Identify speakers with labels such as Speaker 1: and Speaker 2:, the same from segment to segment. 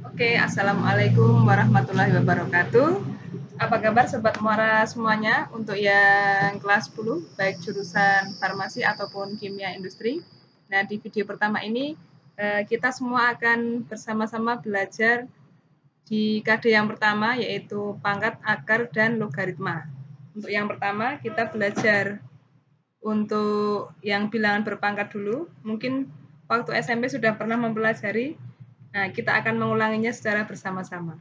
Speaker 1: Oke, Assalamualaikum warahmatullahi wabarakatuh. Apa kabar Sobat Muara semuanya untuk yang kelas 10, baik jurusan farmasi ataupun kimia industri. Nah, di video pertama ini kita semua akan bersama-sama belajar di KD yang pertama, yaitu pangkat, akar, dan logaritma. Untuk yang pertama, kita belajar untuk yang bilangan berpangkat dulu. Mungkin waktu SMP sudah pernah mempelajari. Nah, kita akan mengulanginya secara bersama-sama.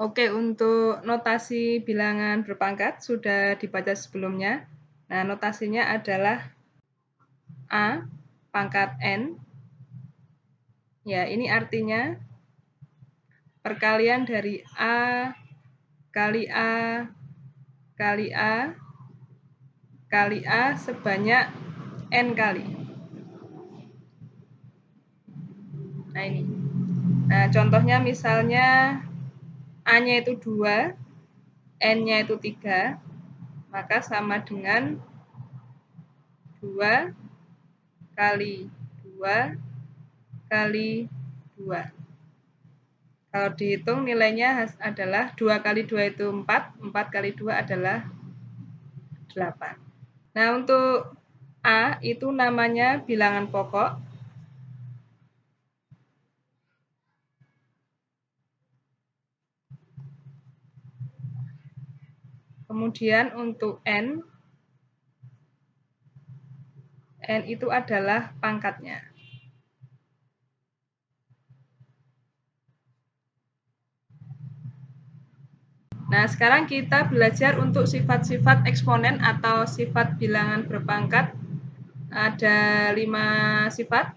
Speaker 1: Oke, untuk notasi bilangan berpangkat sudah dibaca sebelumnya. Nah, notasinya adalah A pangkat N. Ya, ini artinya perkalian dari A kali A kali A kali A sebanyak N kali. Nah, ini. Nah, contohnya misalnya A-nya itu 2, N-nya itu 3, maka sama dengan 2 kali 2 kali 2. Kalau dihitung nilainya adalah 2 kali 2 itu 4, 4 kali 2 adalah 8. Nah, untuk A itu namanya bilangan pokok. Kemudian untuk N itu adalah pangkatnya. Nah, sekarang kita belajar untuk sifat-sifat eksponen atau sifat bilangan berpangkat. Ada 5 sifat.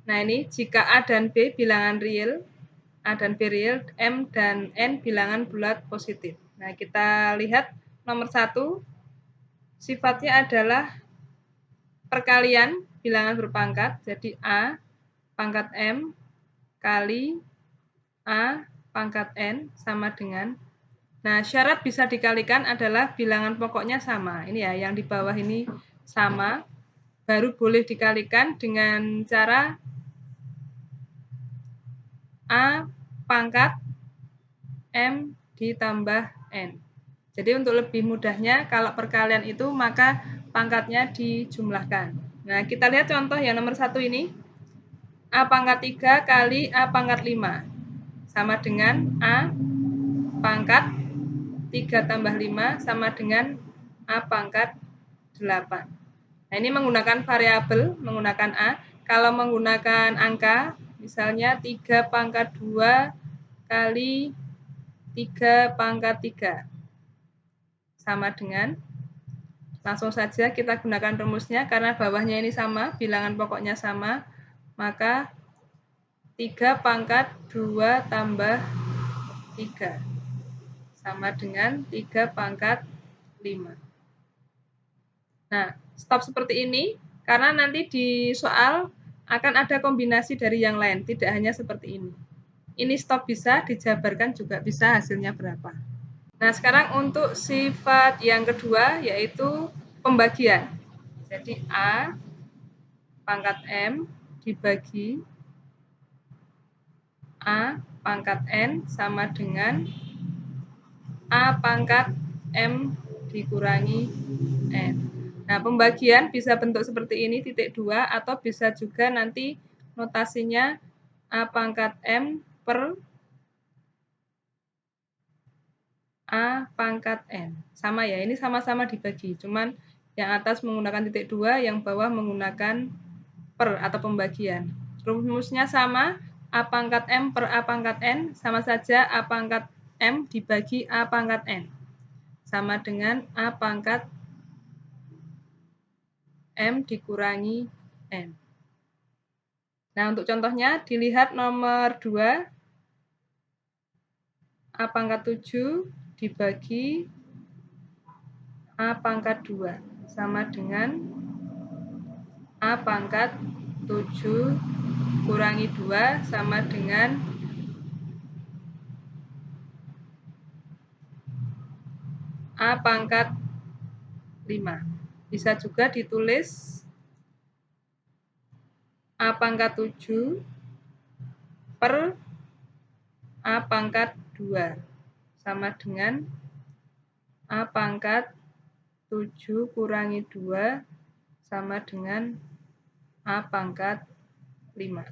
Speaker 1: Nah, ini jika A dan B bilangan real, A dan B real, M dan N bilangan bulat positif. Nah, kita lihat nomor 1, sifatnya adalah perkalian bilangan berpangkat. Jadi A pangkat M kali A pangkat N sama dengan. Nah, syarat bisa dikalikan adalah bilangan pokoknya sama. Ini ya, yang di bawah ini sama. Baru boleh dikalikan dengan cara A pangkat M ditambah N. Jadi untuk lebih mudahnya, kalau perkalian itu maka pangkatnya dijumlahkan. Nah, kita lihat contoh yang nomor 1 ini. A pangkat 3 kali A pangkat 5. Sama dengan A pangkat 3 tambah 5 sama dengan A pangkat 8. Nah, ini menggunakan variabel, menggunakan A. Kalau menggunakan angka, misalnya 3 pangkat 2 kali 3 pangkat 3. Sama dengan, langsung saja kita gunakan rumusnya, karena bawahnya ini sama, bilangan pokoknya sama, maka 3 pangkat 2 tambah 3. Sama dengan 3 pangkat 5. Nah, stop seperti ini, karena nanti di soal akan ada kombinasi dari yang lain, tidak hanya seperti ini. Ini stop bisa, dijabarkan juga bisa hasilnya berapa. Nah, sekarang untuk sifat yang kedua, yaitu pembagian. Jadi A pangkat M dibagi A pangkat N sama dengan A pangkat M dikurangi N. Nah, pembagian bisa bentuk seperti ini, titik 2, atau bisa juga nanti notasinya A pangkat M per A pangkat N. Sama ya, ini sama-sama dibagi. Cuman yang atas menggunakan titik 2, yang bawah menggunakan per atau pembagian. Rumusnya sama, A pangkat M per A pangkat N, sama saja A pangkat M dibagi A pangkat N. Sama dengan A pangkat M dikurangi N. Nah, untuk contohnya dilihat nomor 2, A pangkat 7 dibagi A pangkat 2 sama dengan A pangkat 7 kurangi 2 sama dengan A pangkat 5. Bisa juga ditulis A pangkat 7 per A pangkat 2 sama dengan A pangkat 7 kurangi 2 sama dengan A pangkat 5.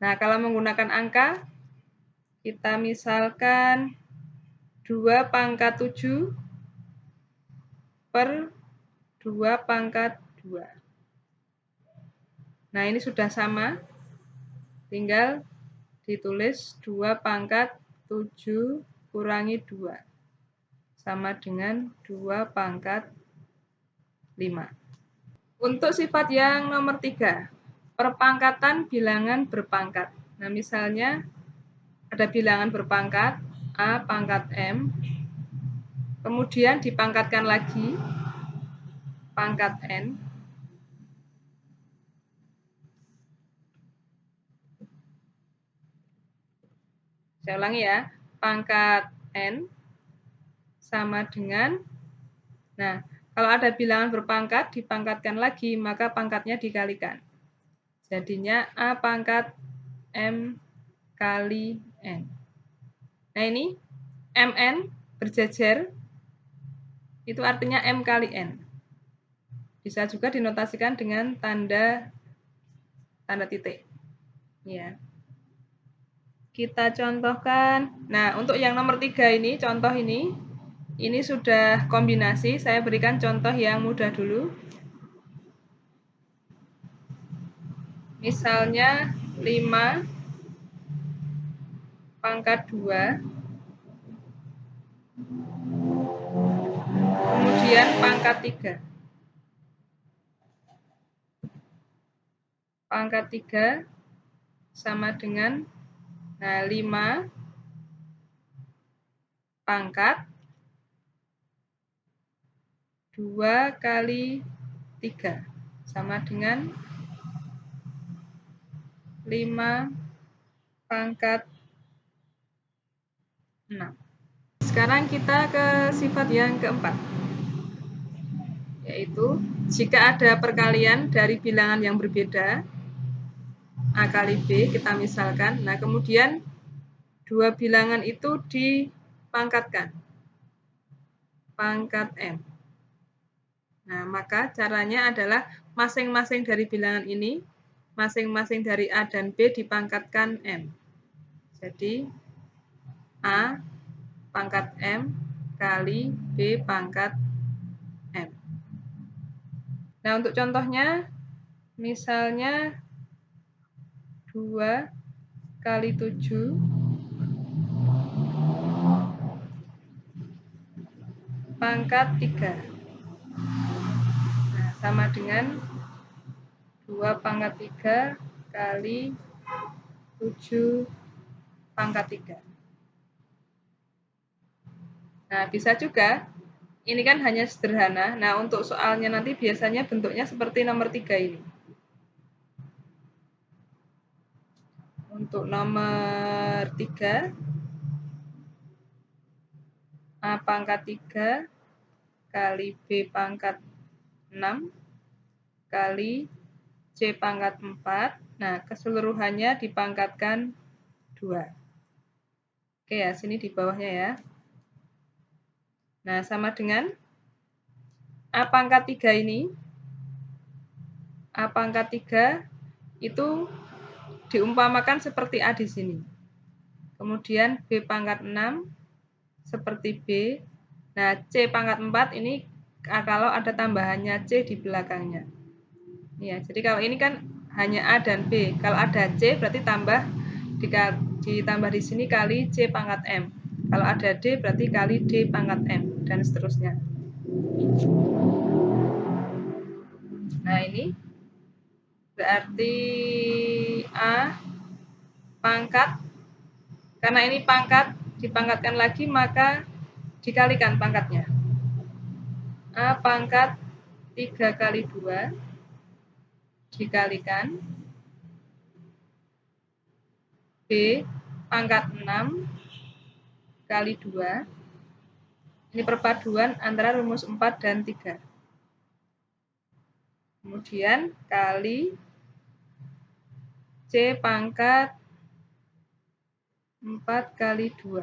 Speaker 1: Nah, kalau menggunakan angka, kita misalkan 2 pangkat 7 per 2 pangkat 2. Nah, ini sudah sama. Tinggal ditulis 2 pangkat 7 kurangi 2. Sama dengan 2 pangkat 5. Untuk sifat yang nomor 3, perpangkatan bilangan berpangkat. Nah, misalnya ada bilangan berpangkat A pangkat M, kemudian dipangkatkan lagi pangkat N. Saya ulangi ya, pangkat N sama dengan, nah, kalau ada bilangan berpangkat dipangkatkan lagi, maka pangkatnya dikalikan. Jadinya A pangkat M kali N. Nah, ini MN berjejer, itu artinya M kali N. Bisa juga dinotasikan dengan tanda titik. Ya. Kita contohkan. Nah, untuk yang nomor 3 ini, contoh ini sudah kombinasi. Saya berikan contoh yang mudah dulu. Misalnya 5 pangkat 2, kemudian pangkat 3. Pangkat 3 sama dengan, nah, 5 pangkat 2 kali 3 sama dengan 5 pangkat 6. Sekarang kita ke sifat yang keempat, yaitu jika ada perkalian dari bilangan yang berbeda, A kali B, kita misalkan, nah kemudian dua bilangan itu dipangkatkan, pangkat M. Nah, maka caranya adalah masing-masing dari bilangan ini, masing-masing dari A dan B dipangkatkan M. Jadi, A pangkat M kali B pangkat M. Nah, untuk contohnya, misalnya 2 kali 7 pangkat 3. Nah, sama dengan 2 pangkat 3 kali 7 pangkat 3. Nah, bisa juga, ini kan hanya sederhana. Nah, untuk soalnya nanti biasanya bentuknya seperti nomor 3 ini. Untuk nomor 3, A pangkat 3 kali B pangkat 6 kali C pangkat 4. Nah, keseluruhannya dipangkatkan 2. Oke ya, sini di bawahnya ya. Nah, sama dengan A pangkat 3 ini. A pangkat 3 itu diumpamakan seperti A di sini. Kemudian B pangkat 6 seperti B. Nah, C pangkat 4 ini kalau ada tambahannya C di belakangnya. Ya, jadi kalau ini kan hanya A dan B. Kalau ada C berarti ditambah di sini kali C pangkat M. Kalau ada D berarti kali D pangkat M dan seterusnya. Nah, ini berarti A pangkat, karena ini pangkat dipangkatkan lagi maka dikalikan pangkatnya. A pangkat 3 kali 2 dikalikan B pangkat 6 kali 2. Ini perpaduan antara rumus 4 dan 3. Kemudian kali C pangkat 4 kali 2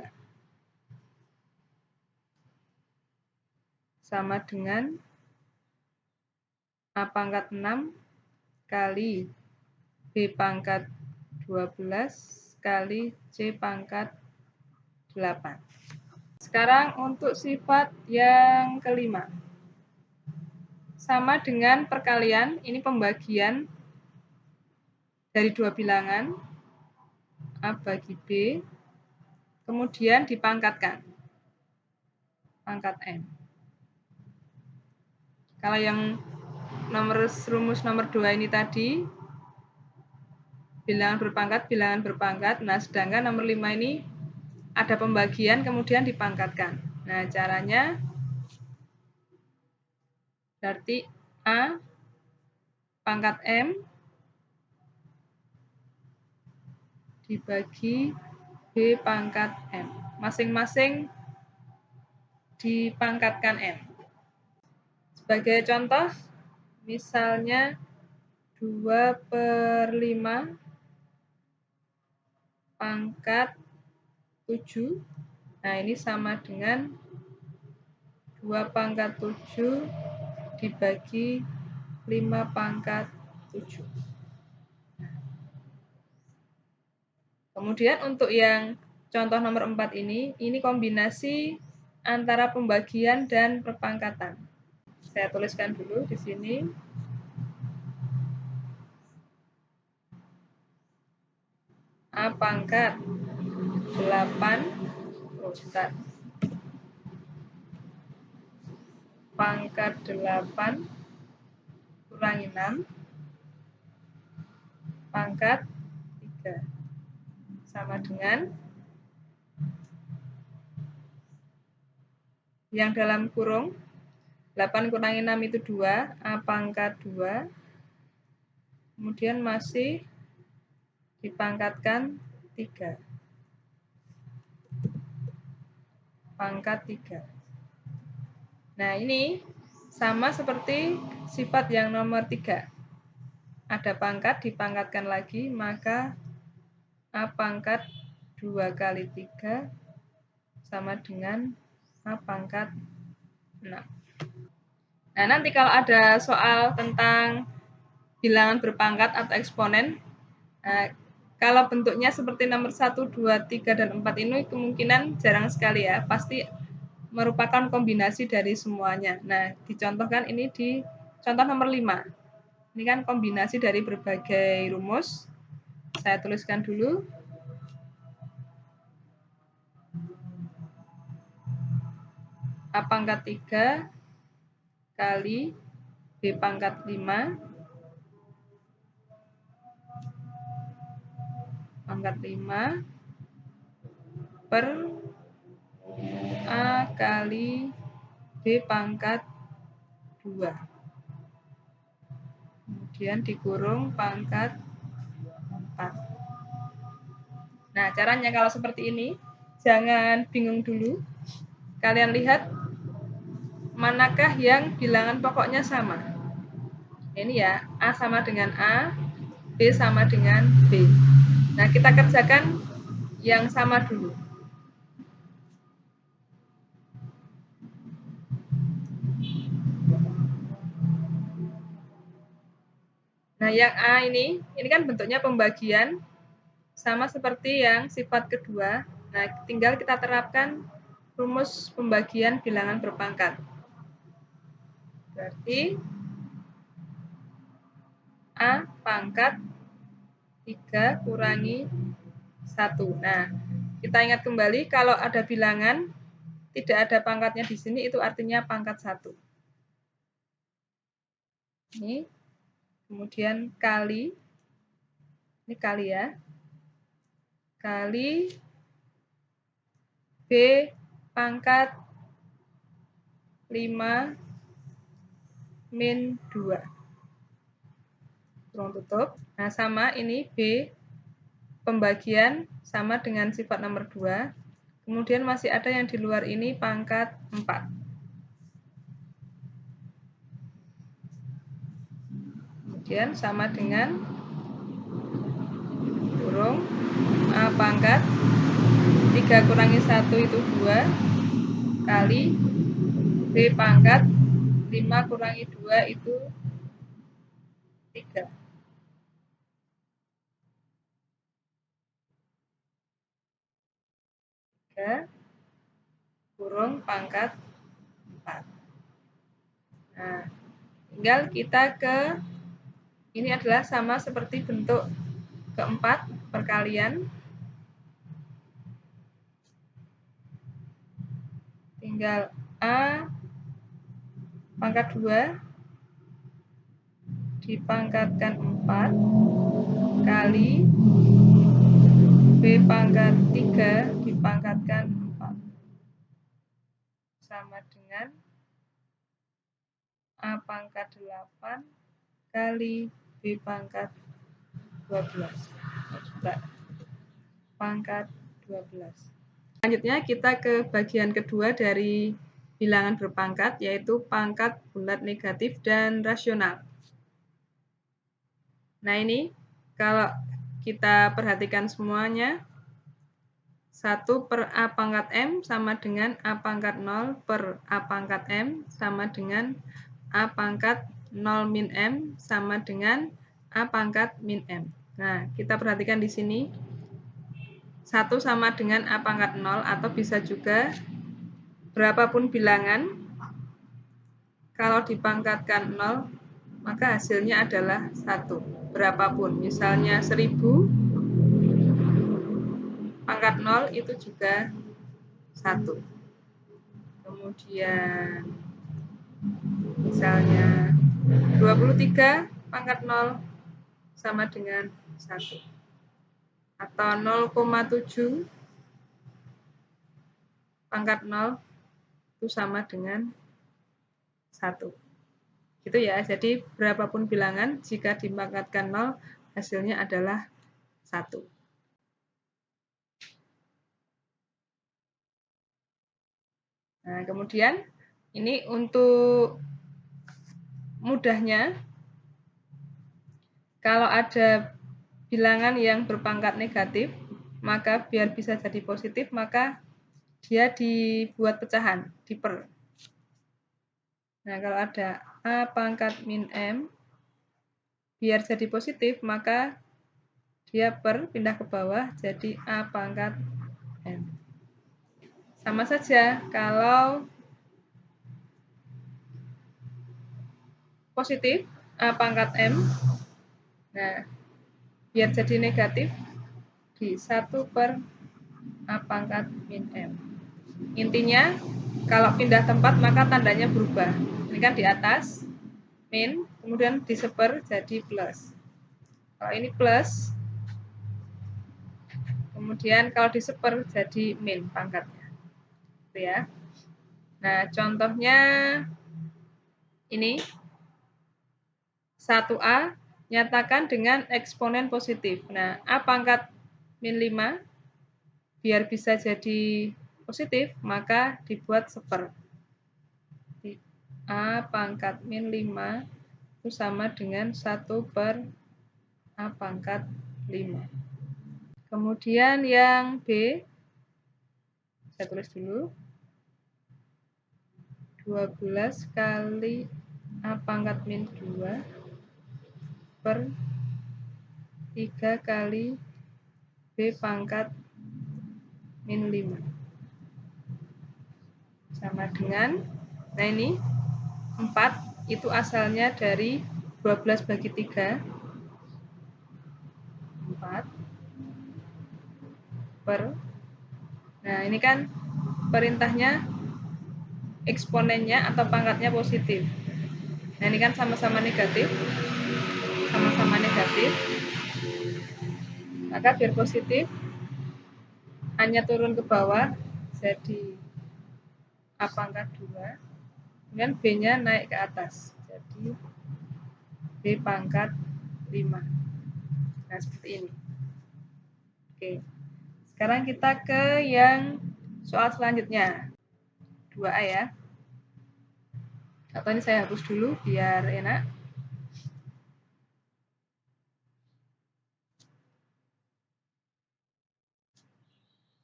Speaker 1: sama dengan A pangkat 6 kali B pangkat 12 kali C pangkat 8. Sekarang untuk sifat yang kelima. Sama dengan perkalian, ini pembagian dari dua bilangan, A bagi B, kemudian dipangkatkan, pangkat M. Kalau yang rumus nomor 2 ini tadi, bilangan berpangkat, nah sedangkan nomor 5 ini ada pembagian kemudian dipangkatkan. Nah caranya berarti A pangkat M dibagi B pangkat M. Masing-masing dipangkatkan M. Sebagai contoh, misalnya 2/5 pangkat 7. Nah, ini sama dengan 2 pangkat 7 dibagi 5 pangkat 7. Kemudian untuk yang contoh nomor 4 ini kombinasi antara pembagian dan perpangkatan. Saya tuliskan dulu di sini. A pangkat 8 pangkat 8 kurangi 6 pangkat 3 sama dengan yang dalam kurung 8 kurangi 6 itu 2, A pangkat 2, kemudian masih dipangkatkan 3, pangkat 3. Nah ini sama seperti sifat yang nomor 3. Ada pangkat, dipangkatkan lagi, maka A pangkat 2 kali 3 sama dengan A pangkat 6. Nah, nanti kalau ada soal tentang bilangan berpangkat atau eksponen, kalau bentuknya seperti nomor 1, 2, 3, dan 4 ini kemungkinan jarang sekali ya, pasti merupakan kombinasi dari semuanya. Nah, dicontohkan ini di contoh nomor 5. Ini kan kombinasi dari berbagai rumus. Saya tuliskan dulu. A pangkat 3 kali B pangkat 5 pangkat 5 per A kali B pangkat 2. Kemudian dikurung pangkat 4. Nah, caranya kalau seperti ini, jangan bingung dulu. Kalian lihat manakah yang bilangan pokoknya sama. Ini ya, A sama dengan A, B sama dengan B. Nah, kita kerjakan yang sama dulu. Nah, yang A ini kan bentuknya pembagian, sama seperti yang sifat kedua. Nah, tinggal kita terapkan rumus pembagian bilangan berpangkat. Berarti A pangkat 3 kurangi 1. Nah, kita ingat kembali kalau ada bilangan tidak ada pangkatnya di sini, itu artinya pangkat 1. Ini, kemudian kali, ini kali ya, kali B pangkat 5 min 2. Kurung tutup. Nah, sama ini B pembagian sama dengan sifat nomor 2. Kemudian masih ada yang di luar ini pangkat 4. Kemudian sama dengan kurung A pangkat 3 kurangi 1 itu 2 kali B pangkat 5 kurangi 2 itu 3. Kurung pangkat 4. Nah, tinggal kita ke, ini adalah sama seperti bentuk keempat perkalian. Tinggal A pangkat 2 dipangkatkan 4 kali B pangkat 3 dipangkatkan 4 sama dengan A pangkat 8 kali B pangkat 12 pangkat 12. Selanjutnya kita ke bagian kedua dari bilangan berpangkat, yaitu pangkat bulat negatif dan rasional. Nah, ini kalau kita perhatikan semuanya, 1 per A pangkat M sama dengan A pangkat 0 per A pangkat M sama dengan A pangkat 0 min M sama dengan A pangkat min M. Nah, kita perhatikan di sini, 1 sama dengan A pangkat 0, atau bisa juga berapapun bilangan, kalau dipangkatkan 0, maka hasilnya adalah 1. Berapapun, misalnya 1000, pangkat 0 itu juga 1. Kemudian misalnya 23 pangkat 0 sama dengan 1. Atau 0,7 pangkat 0 itu sama dengan 1. Gitu ya, jadi berapapun bilangan, jika dipangkatkan 0, hasilnya adalah 1. Nah, kemudian ini untuk mudahnya, kalau ada bilangan yang berpangkat negatif, maka biar bisa jadi positif, maka dia dibuat pecahan, diper. Nah, kalau ada A pangkat min M, biar jadi positif, maka dia per, pindah ke bawah, jadi A pangkat M. Sama saja, kalau positif, A pangkat M, nah, biar jadi negatif, di 1 per A pangkat min M. Intinya, kalau pindah tempat, maka tandanya berubah. Ini kan di atas, min, kemudian diseper jadi plus. Kalau ini plus, kemudian kalau diseper jadi min pangkatnya. Gitu ya. Nah, contohnya ini 1A nyatakan dengan eksponen positif. Nah, A pangkat min 5 biar bisa jadi positif, maka dibuat seper. A pangkat min 5 itu sama dengan 1 per A pangkat 5. Kemudian yang B, saya tulis dulu, 12 kali A pangkat min 2 per 3 kali B pangkat min 5. Sama dengan, nah ini 4 itu asalnya dari 12 bagi 3. 4 per, nah ini kan perintahnya eksponennya atau pangkatnya positif. Nah, ini kan sama-sama negatif. Sama-sama negatif. Maka biar positif, hanya turun ke bawah, jadi A pangkat 2. Kemudian B-nya naik ke atas, jadi B pangkat 5. Nah, seperti ini. Oke. Sekarang kita ke yang soal selanjutnya. 2A ya. Atau ini saya hapus dulu biar enak.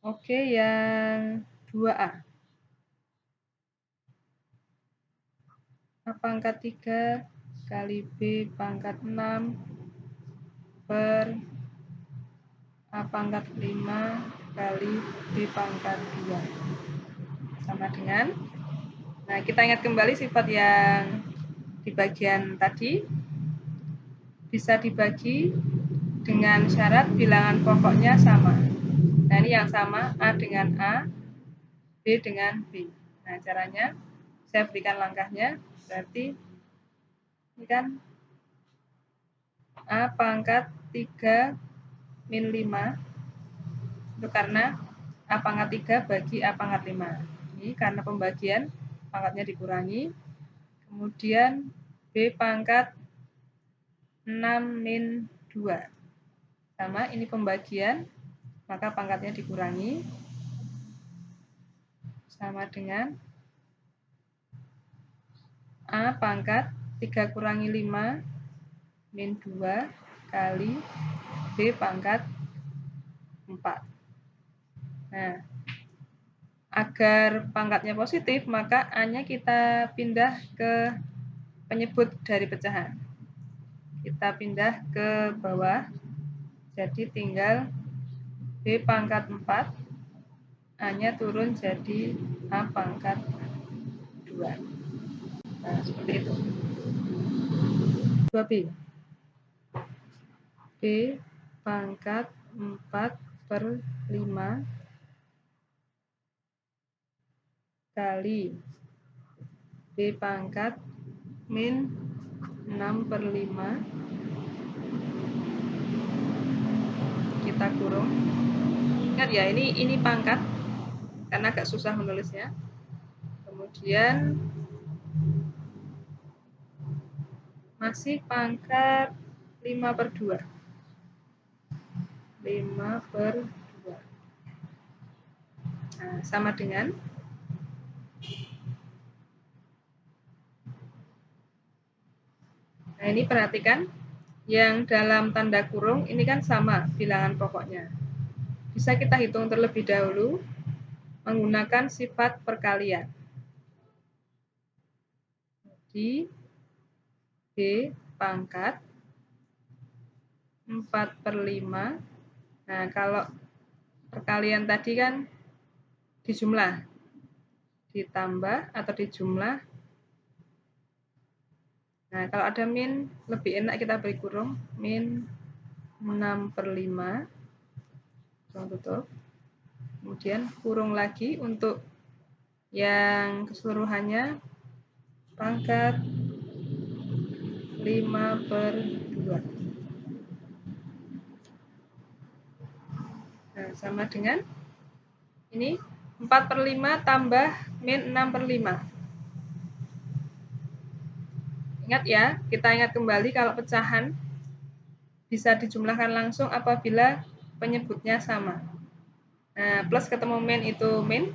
Speaker 1: Oke, yang 2A. A pangkat 3 kali B pangkat 6 per A pangkat 5 kali B pangkat 2. Sama dengan, nah kita ingat kembali sifat yang di bagian tadi, bisa dibagi dengan syarat bilangan pokoknya sama. Nah ini yang sama, A dengan A, B dengan B. Nah caranya, saya berikan langkahnya, berarti ini kan A pangkat 3 min 5, itu karena A pangkat 3 bagi A pangkat 5. Ini karena pembagian, pangkatnya dikurangi. Kemudian B pangkat 6 min 2. Sama, ini pembagian, maka pangkatnya dikurangi. Sama dengan A pangkat 3 kurangi 5 min 2 kali B pangkat 4. Nah, agar pangkatnya positif, maka A-nya kita pindah ke penyebut dari pecahan. Kita pindah ke bawah, jadi tinggal B pangkat 4, A-nya turun jadi A pangkat 2. Nah, seperti itu. 2B. B pangkat 4 per 5 kali B pangkat min 6 per 5, kita kurung. Ingat ya, ini pangkat, karena agak susah menulisnya. Kemudian masih pangkat 5 per 2. 5 per 2. Nah, sama dengan, nah ini perhatikan, yang dalam tanda kurung ini kan sama bilangan pokoknya. Bisa kita hitung terlebih dahulu menggunakan sifat perkalian. Di B pangkat 4 per 5. Nah, kalau perkalian tadi kan dijumlah, ditambah atau dijumlah. Nah, kalau ada min, lebih enak kita beri kurung, min 6 per 5, tutup. Kemudian kurung lagi untuk yang keseluruhannya, pangkat 5 per 2. Nah, sama dengan ini 4 per 5 tambah min 6 per 5. Ingat ya, kita ingat kembali kalau pecahan bisa dijumlahkan langsung apabila penyebutnya sama. Nah, plus ketemu min itu min,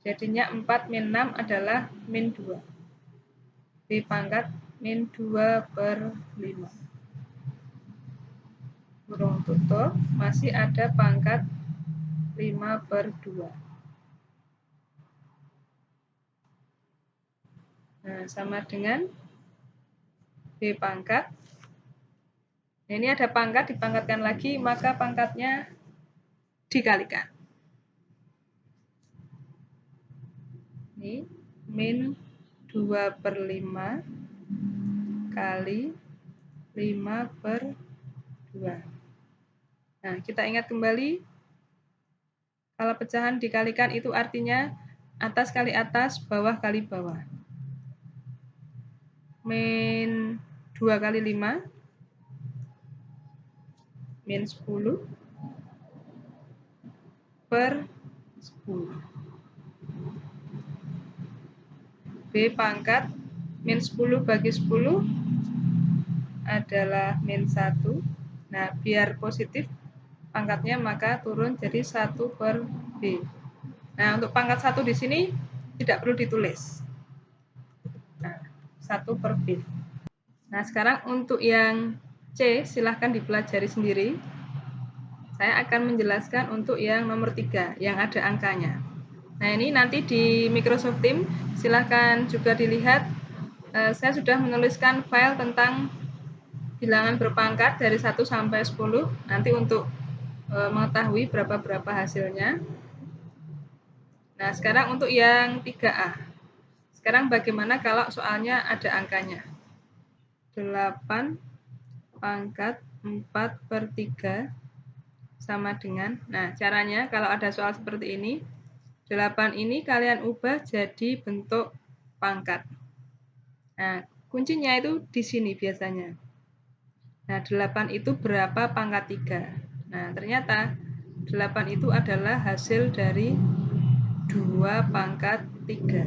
Speaker 1: jadinya 4 min 6 adalah min 2. B pangkat min 2 per 5. Kurung tutup, masih ada pangkat 5 per 2. Nah, sama dengan B pangkat. Nah, ini ada pangkat, dipangkatkan lagi, maka pangkatnya dikalikan. Ini min 2 per 5 kali 5 per 2. Nah, kita ingat kembali, kalau pecahan dikalikan itu artinya atas kali atas, bawah kali bawah. Min 2 kali 5, min 10 per 10. B pangkat min 10 bagi 10 adalah min 1. Nah, biar positif pangkatnya, maka turun jadi 1 per B. Nah, untuk pangkat 1 di sini tidak perlu ditulis. Nah, 1 per B. Nah, sekarang untuk yang C, silahkan dipelajari sendiri. Saya akan menjelaskan untuk yang nomor 3, yang ada angkanya. Nah, ini nanti di Microsoft Teams, silahkan juga dilihat. Saya sudah menuliskan file tentang bilangan berpangkat dari 1 sampai 10, nanti untuk mengetahui berapa hasilnya. Nah, sekarang untuk yang 3A. Sekarang bagaimana kalau soalnya ada angkanya? 8 pangkat 4/3 sama dengan, nah caranya kalau ada soal seperti ini, 8 ini kalian ubah jadi bentuk pangkat. Nah, kuncinya itu di sini biasanya. Nah, 8 itu berapa pangkat 3? Nah, ternyata 8 itu adalah hasil dari 2 pangkat 3.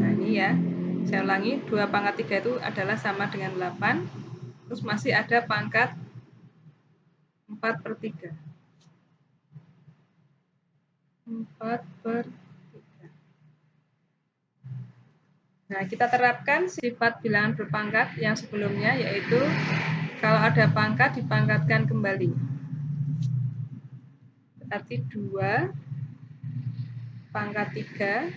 Speaker 1: Nah, ini ya. Saya ulangi, 2 pangkat 3 itu adalah sama dengan 8. Terus masih ada pangkat 4/3. 4/3. Nah, kita terapkan sifat bilangan berpangkat yang sebelumnya, yaitu kalau ada pangkat dipangkatkan kembali. Berarti 2 pangkat 3.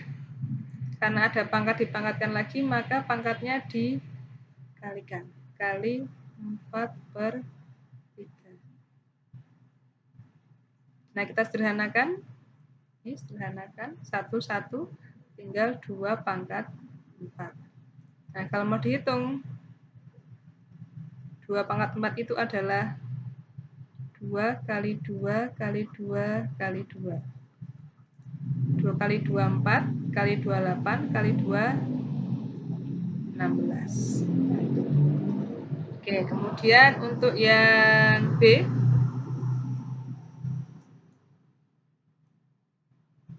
Speaker 1: Karena ada pangkat dipangkatkan lagi, maka pangkatnya dikalikan. Kali 4/3. Nah, kita sederhanakan. Ini sederhanakan. 1 tinggal 2 pangkat 4. Nah, kalau mau dihitung, 2 pangkat 4 itu adalah 2 kali 2 kali 2 kali 2. 2 kali 2, 4, kali 2, 8, kali 2, 16. Oke, kemudian untuk yang B,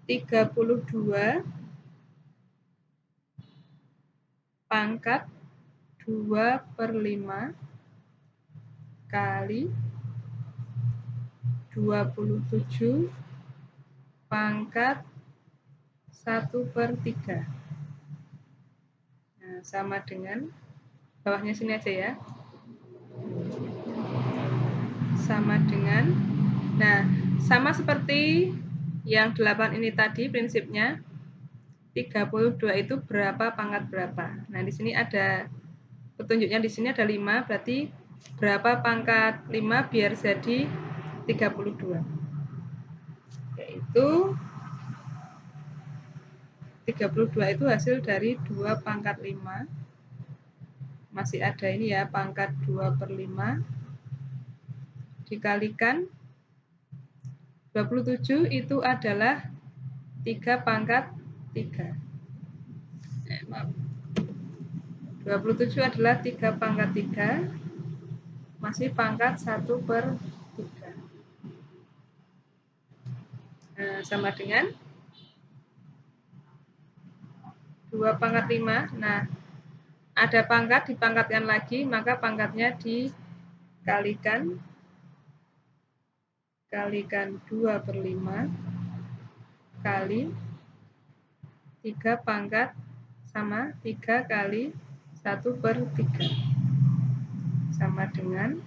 Speaker 1: 32 pangkat 2/5 kali 27 pangkat 1/3. Nah, sama dengan bawahnya sini aja ya. Sama dengan, nah, sama seperti yang 8 ini tadi prinsipnya. 32 itu berapa pangkat berapa. Nah, di sini ada petunjuknya, di sini ada 5, berarti berapa pangkat 5 biar jadi 32. Yaitu 32 itu hasil dari 2 pangkat 5. Masih ada ini ya, pangkat 2/5 dikalikan 27 itu adalah 3 pangkat 3. Maaf. 27 adalah 3 pangkat 3, masih pangkat 1/3. Nah, sama dengan 2 pangkat 5. Nah, ada pangkat dipangkatkan lagi, maka pangkatnya dikalikan 2/5 kali 3 pangkat sama 3 kali 1/3 sama dengan,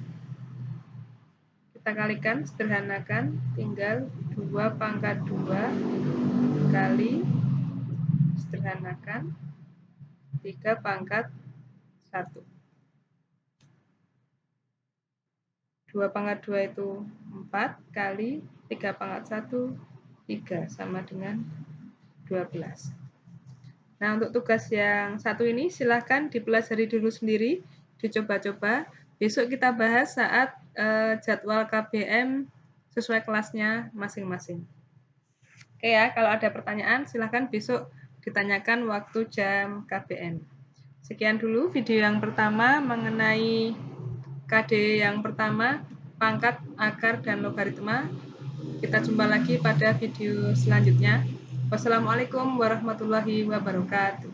Speaker 1: kita kalikan, sederhanakan, tinggal 2 pangkat 2 kali, sederhanakan, 3 pangkat 1. 2 pangkat 2 itu 4 kali 3 pangkat 1, 3, sama dengan 12. Nah, untuk tugas yang satu ini silahkan dipelajari dulu sendiri, dicoba-coba. Besok kita bahas saat jadwal KBM sesuai kelasnya masing-masing. Oke ya, kalau ada pertanyaan silahkan besok ditanyakan waktu jam KBM. Sekian dulu video yang pertama mengenai KD yang pertama, pangkat, akar, dan logaritma. Kita jumpa lagi pada video selanjutnya. Wassalamualaikum warahmatullahi wabarakatuh.